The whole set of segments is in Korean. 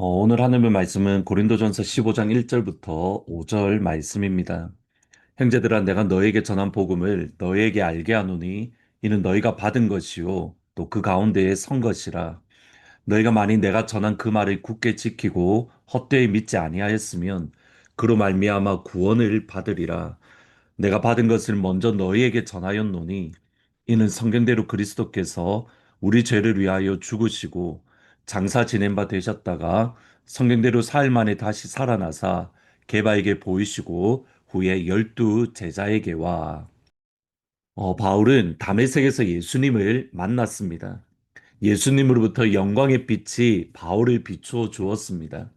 오늘 하나님의 말씀은 고린도전서 15장 1절부터 5절 말씀입니다. 형제들아 내가 너에게 전한 복음을 너에게 알게 하노니 이는 너희가 받은 것이요 또 그 가운데에 선 것이라. 너희가 만일 내가 전한 그 말을 굳게 지키고 헛되이 믿지 아니하였으면 그로 말미암아 구원을 받으리라. 내가 받은 것을 먼저 너희에게 전하였노니 이는 성경대로 그리스도께서 우리 죄를 위하여 죽으시고 장사 지낸 바 되셨다가 성경대로 사흘 만에 다시 살아나사 게바에게 보이시고 후에 12 제자에게와. 바울은 다메섹에서 예수님을 만났습니다. 예수님으로부터 영광의 빛이 바울을 비추어 주었습니다.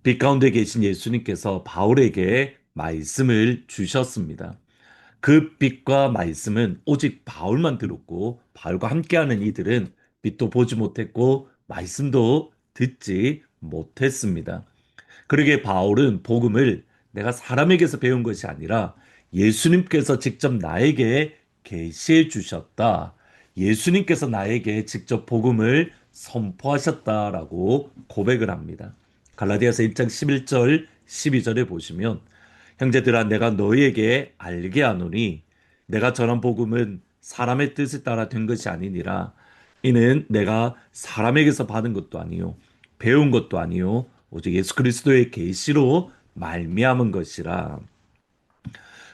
빛 가운데 계신 예수님께서 바울에게 말씀을 주셨습니다. 그 빛과 말씀은 오직 바울만 들었고 바울과 함께하는 이들은 빛도 보지 못했고 말씀도 듣지 못했습니다. 그러기에 바울은 복음을 내가 사람에게서 배운 것이 아니라 예수님께서 직접 나에게 계시해 주셨다. 예수님께서 나에게 직접 복음을 선포하셨다라고 고백을 합니다. 갈라디아서 1장 11절 12절에 보시면 형제들아 내가 너희에게 알게 하노니 내가 전한 복음은 사람의 뜻에 따라 된 것이 아니니라. 이는 내가 사람에게서 받은 것도 아니요 배운 것도 아니요 오직 예수 그리스도의 계시로 말미암은 것이라.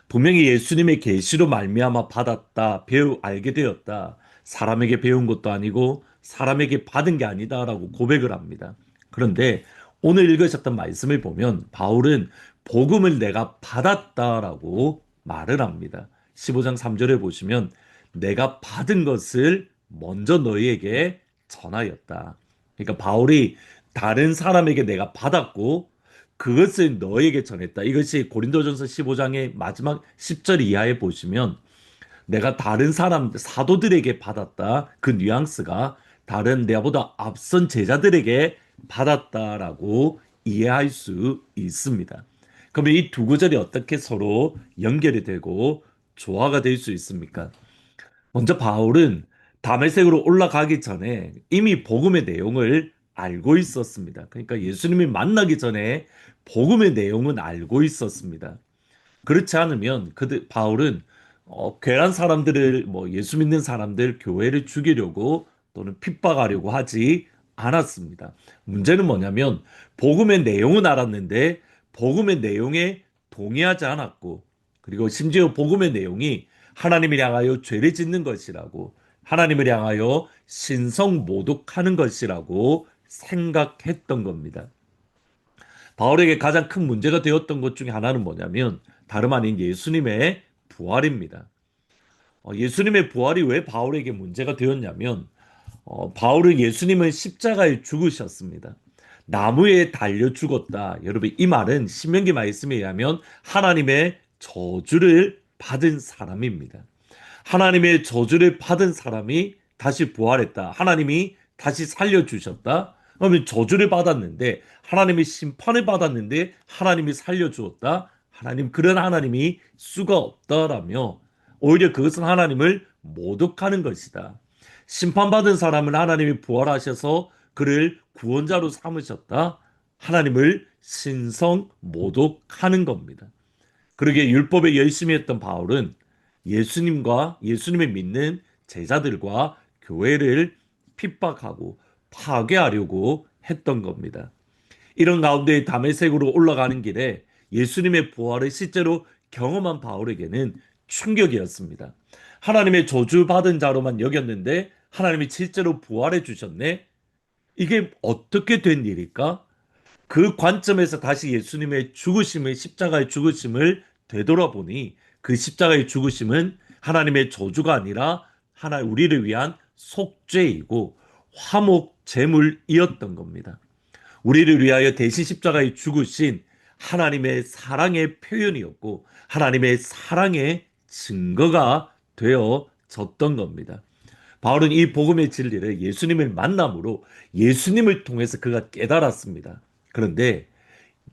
분명히 예수님의 계시로 말미암아 받았다, 배우 알게 되었다. 사람에게 배운 것도 아니고 사람에게 받은 게 아니다라고 고백을 합니다. 그런데 오늘 읽으셨던 말씀을 보면 바울은 복음을 내가 받았다라고 말을 합니다. 15장 3절에 보시면 내가 받은 것을 먼저 너희에게 전하였다. 그러니까 바울이 다른 사람에게 내가 받았고 그것을 너에게 전했다. 이것이 고린도전서 15장의 마지막 10절 이하에 보시면 내가 다른 사람 사도들에게 받았다. 그 뉘앙스가 다른 내보다 앞선 제자들에게 받았다라고 이해할 수 있습니다. 그러면 이 두 구절이 어떻게 서로 연결이 되고 조화가 될 수 있습니까? 먼저 바울은 다메섹으로 올라가기 전에 이미 복음의 내용을 알고 있었습니다. 그러니까 예수님이 만나기 전에 복음의 내용은 알고 있었습니다. 그렇지 않으면 바울은 괴란 사람들을 예수 믿는 사람들 교회를 죽이려고 또는 핍박하려고 하지 않았습니다. 문제는 뭐냐면 복음의 내용은 알았는데 복음의 내용에 동의하지 않았고 그리고 심지어 복음의 내용이 하나님을 향하여 죄를 짓는 것이라고 하나님을 향하여 신성 모독하는 것이라고 생각했던 겁니다. 바울에게 가장 큰 문제가 되었던 것 중에 하나는 뭐냐면 다름 아닌 예수님의 부활입니다. 예수님의 부활이 왜 바울에게 문제가 되었냐면 바울은 예수님은 십자가에 죽으셨습니다. 나무에 달려 죽었다. 여러분 이 말은 신명기 말씀에 의하면 하나님의 저주를 받은 사람입니다. 하나님의 저주를 받은 사람이 다시 부활했다. 하나님이 다시 살려주셨다. 그러면 저주를 받았는데 하나님이 심판을 받았는데 하나님이 살려주었다. 하나님 그런 하나님이 수가 없다라며 오히려 그것은 하나님을 모독하는 것이다. 심판받은 사람은 하나님이 부활하셔서 그를 구원자로 삼으셨다. 하나님을 신성 모독하는 겁니다. 그러기에 율법에 열심히 했던 바울은 예수님과 예수님을 믿는 제자들과 교회를 핍박하고 파괴하려고 했던 겁니다. 이런 가운데 다메섹으로 올라가는 길에 예수님의 부활을 실제로 경험한 바울에게는 충격이었습니다. 하나님의 저주받은 자로만 여겼는데 하나님이 실제로 부활해 주셨네? 이게 어떻게 된 일일까? 그 관점에서 다시 예수님의 죽으심을 십자가의 죽으심을 되돌아보니 그 십자가의 죽으심은 하나님의 저주가 아니라 하나 우리를 위한 속죄이고 화목 제물이었던 겁니다. 우리를 위하여 대신 십자가에 죽으신 하나님의 사랑의 표현이었고 하나님의 사랑의 증거가 되어졌던 겁니다. 바울은 이 복음의 진리를 예수님을 만남으로 예수님을 통해서 그가 깨달았습니다. 그런데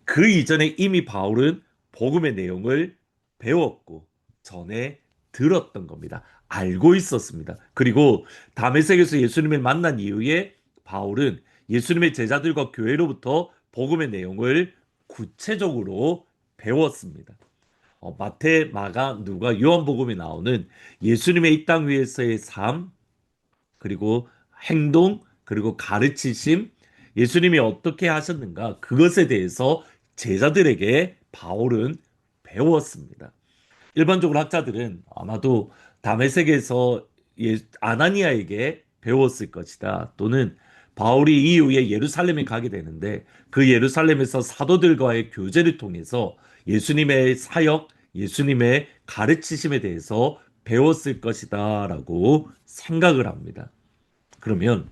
그 이전에 이미 바울은 복음의 내용을 배웠고 전에 들었던 겁니다. 알고 있었습니다. 그리고 다메섹에서 예수님을 만난 이후에 바울은 예수님의 제자들과 교회로부터 복음의 내용을 구체적으로 배웠습니다. 마태, 마가, 누가, 요한복음에 나오는 예수님의 이 땅 위에서의 삶, 그리고 행동, 그리고 가르치심, 예수님이 어떻게 하셨는가, 그것에 대해서 제자들에게 바울은 배웠습니다. 일반적으로 학자들은 아마도 다메섹에서 아나니아에게 배웠을 것이다. 또는 바울이 이후에 예루살렘에 가게 되는데 그 예루살렘에서 사도들과의 교제를 통해서 예수님의 사역, 예수님의 가르치심에 대해서 배웠을 것이다라고 생각을 합니다. 그러면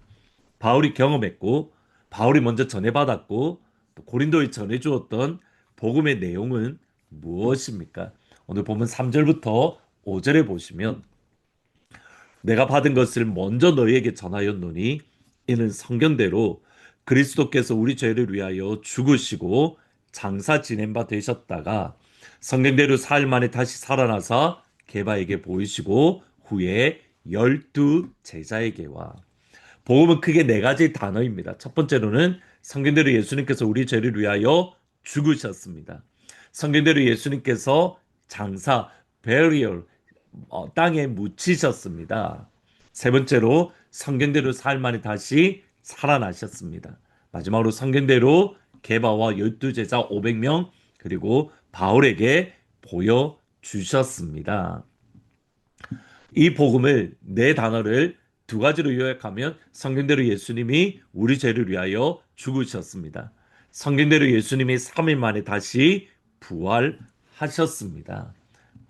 바울이 경험했고 바울이 먼저 전해받았고 또 고린도에 전해주었던 복음의 내용은 무엇입니까? 오늘 보면 3절부터 5절에 보시면 내가 받은 것을 먼저 너희에게 전하였노니 이는 성경대로 그리스도께서 우리 죄를 위하여 죽으시고 장사 지낸 바 되셨다가 성경대로 사흘 만에 다시 살아나사 게바에게 보이시고 후에 12제자에게와 복음은 크게 네 가지 단어입니다. 첫 번째로는 성경대로 예수님께서 우리 죄를 위하여 죽으셨습니다. 성경대로 예수님께서 장사, burial, 땅에 묻히셨습니다. 세 번째로 성경대로 사흘 만에 다시 살아나셨습니다. 마지막으로 성경대로 게바와 12제자 500명 그리고 바울에게 보여주셨습니다. 이 복음을 네 단어를 두 가지로 요약하면 성경대로 예수님이 우리 죄를 위하여 죽으셨습니다. 성경대로 예수님이 3일 만에 다시 부활하셨습니다.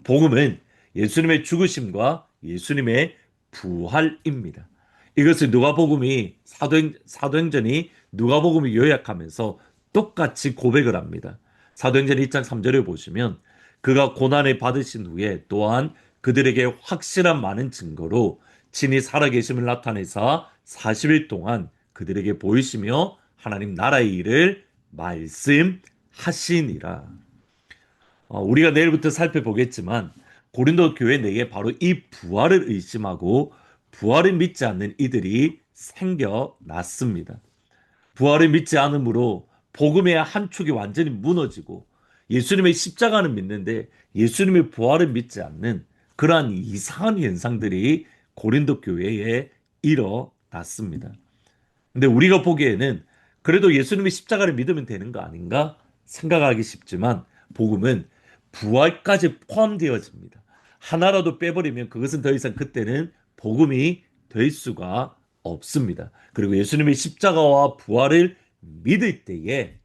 복음은 예수님의 죽으심과 예수님의 부활입니다. 이것을 누가복음이 사도행전이 누가복음이 요약하면서 똑같이 고백을 합니다. 사도행전 1장 3절을 보시면 그가 고난을 받으신 후에 또한 그들에게 확실한 많은 증거로 친히 살아계심을 나타내사 40일 동안 그들에게 보이시며 하나님 나라의 일을 말씀하시니라. 우리가 내일부터 살펴보겠지만 고린도 교회 내에 바로 이 부활을 의심하고 부활을 믿지 않는 이들이 생겨났습니다. 부활을 믿지 않으므로 복음의 한 축이 완전히 무너지고 예수님의 십자가는 믿는데 예수님의 부활을 믿지 않는 그러한 이상한 현상들이 고린도 교회에 일어났습니다. 근데 우리가 보기에는 그래도 예수님의 십자가를 믿으면 되는 거 아닌가 생각하기 쉽지만 복음은 부활까지 포함되어집니다. 하나라도 빼버리면 그것은 더 이상 그때는 복음이 될 수가 없습니다. 그리고 예수님의 십자가와 부활을 믿을 때에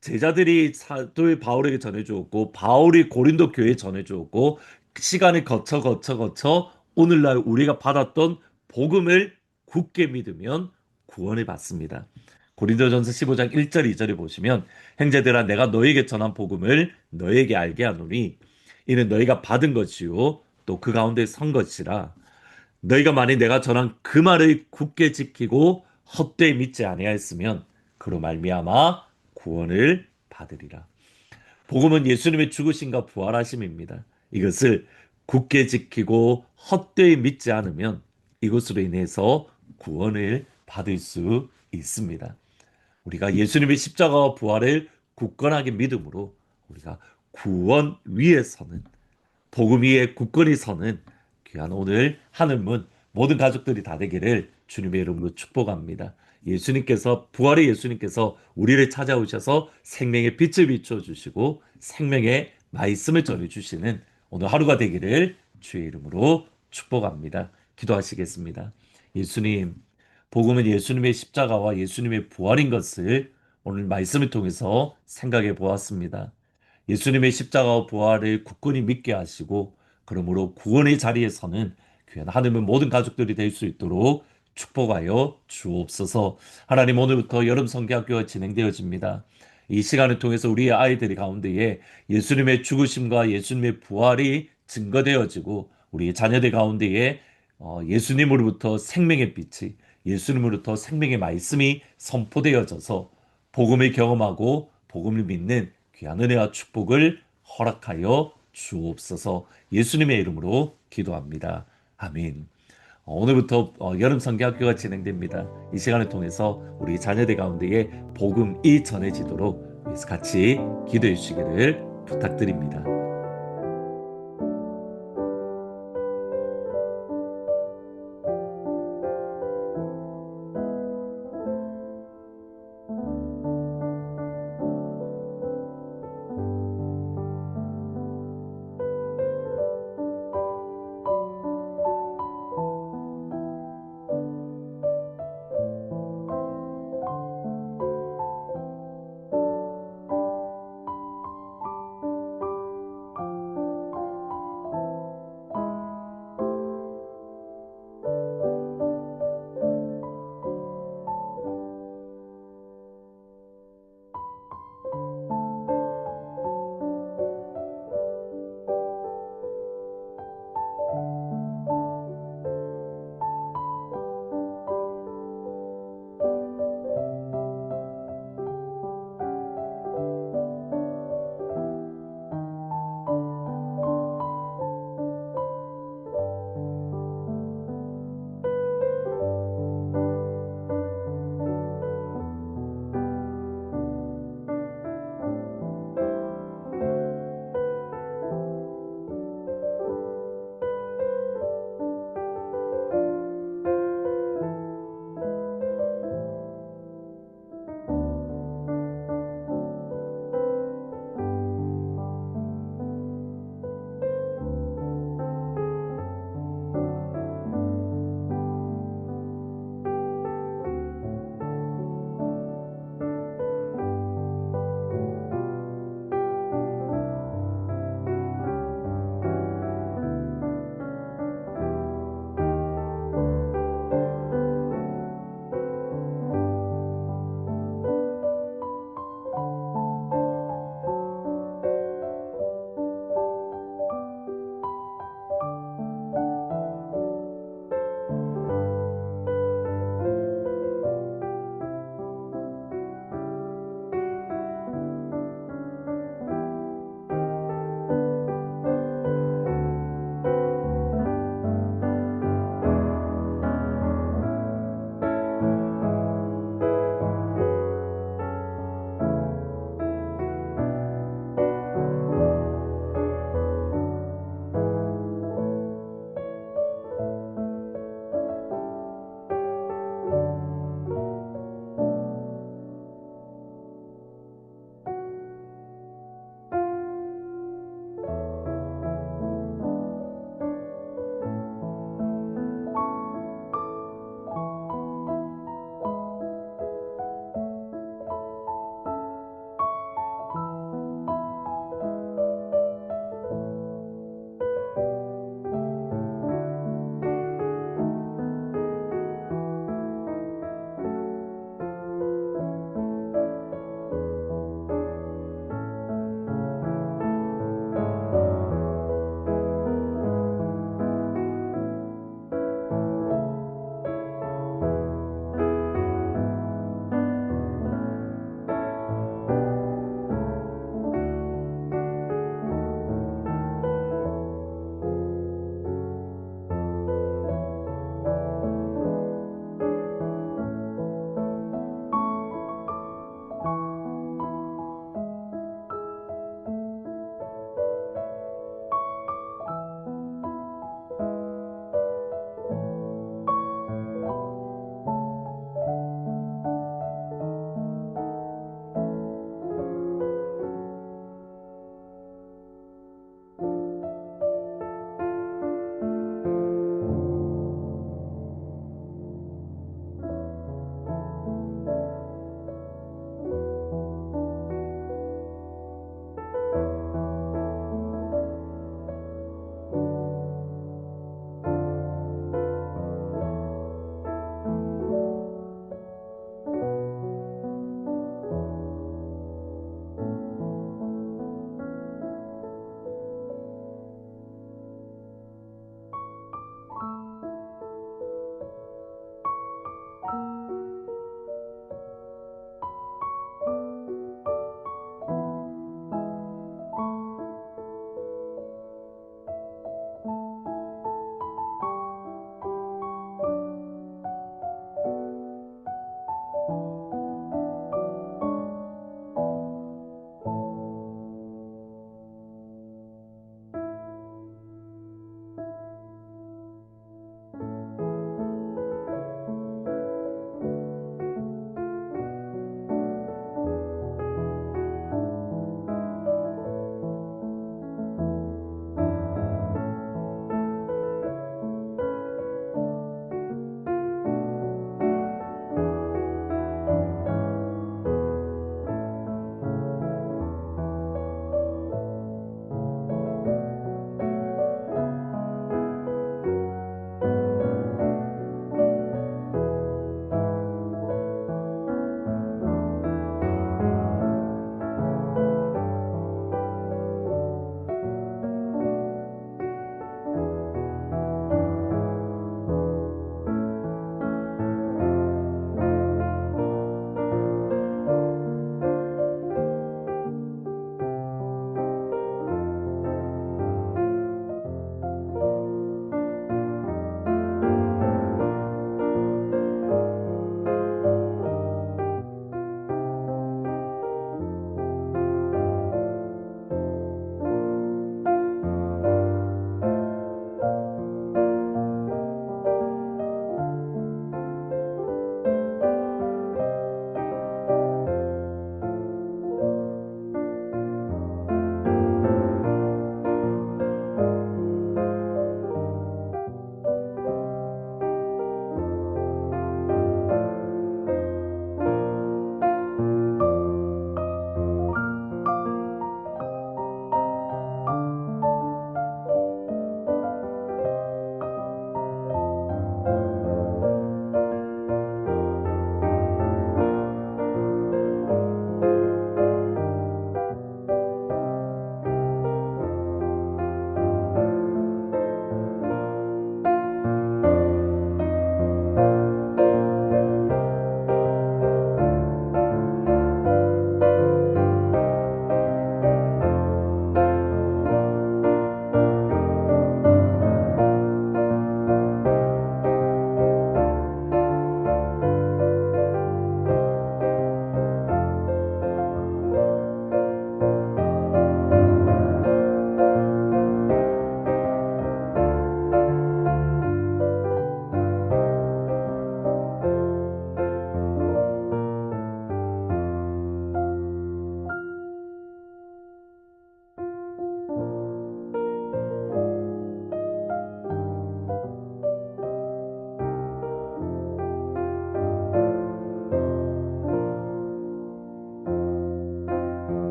제자들이 사도 바울에게 전해주었고 바울이 고린도 교회에 전해주었고 시간을 거쳐 오늘날 우리가 받았던 복음을 굳게 믿으면 구원을 받습니다. 고린도전서 15장 1절 2절에 보시면 형제들아 내가 너에게 전한 복음을 너에게 알게 하노니 이는 너희가 받은 것이요 또 그 가운데 선 것이라 너희가 만일 내가 전한 그 말을 굳게 지키고 헛되이 믿지 아니하였으면 그로 말미암아 구원을 받으리라. 복음은 예수님의 죽으심과 부활하심입니다. 이것을 굳게 지키고 헛되이 믿지 않으면 이것으로 인해서 구원을 받을 수 있습니다. 우리가 예수님의 십자가와 부활을 굳건하게 믿음으로 우리가 구원 위에 서는 복음 위에 굳건히 서는 귀한 오늘 하늘문 모든 가족들이 다 되기를 주님의 이름으로 축복합니다. 예수님께서 부활의 예수님께서 우리를 찾아오셔서 생명의 빛을 비춰 주시고 생명의 말씀을 전해 주시는 오늘 하루가 되기를 주의 이름으로 축복합니다. 기도하시겠습니다. 예수님, 복음은 예수님의 십자가와 예수님의 부활인 것을 오늘 말씀을 통해서 생각해 보았습니다. 예수님의 십자가와 부활을 굳건히 믿게 하시고 그러므로 구원의 자리에 서는 귀한 하나님의 모든 가족들이 될 수 있도록 축복하여 주옵소서. 하나님 오늘부터 여름 성경학교가 진행되어집니다. 이 시간을 통해서 우리의 아이들이 가운데에 예수님의 죽으심과 예수님의 부활이 증거되어지고 우리 자녀들 가운데에 예수님으로부터 생명의 빛이 예수님으로부터 생명의 말씀이 선포되어져서 복음을 경험하고 복음을 믿는 귀한 은혜와 축복을 허락하여 주옵소서. 예수님의 이름으로 기도합니다. 아멘. 오늘부터 여름 성경학교가 진행됩니다. 이 시간을 통해서 우리 자녀들 가운데에 복음이 전해지도록 같이 기도해 주시기를 부탁드립니다.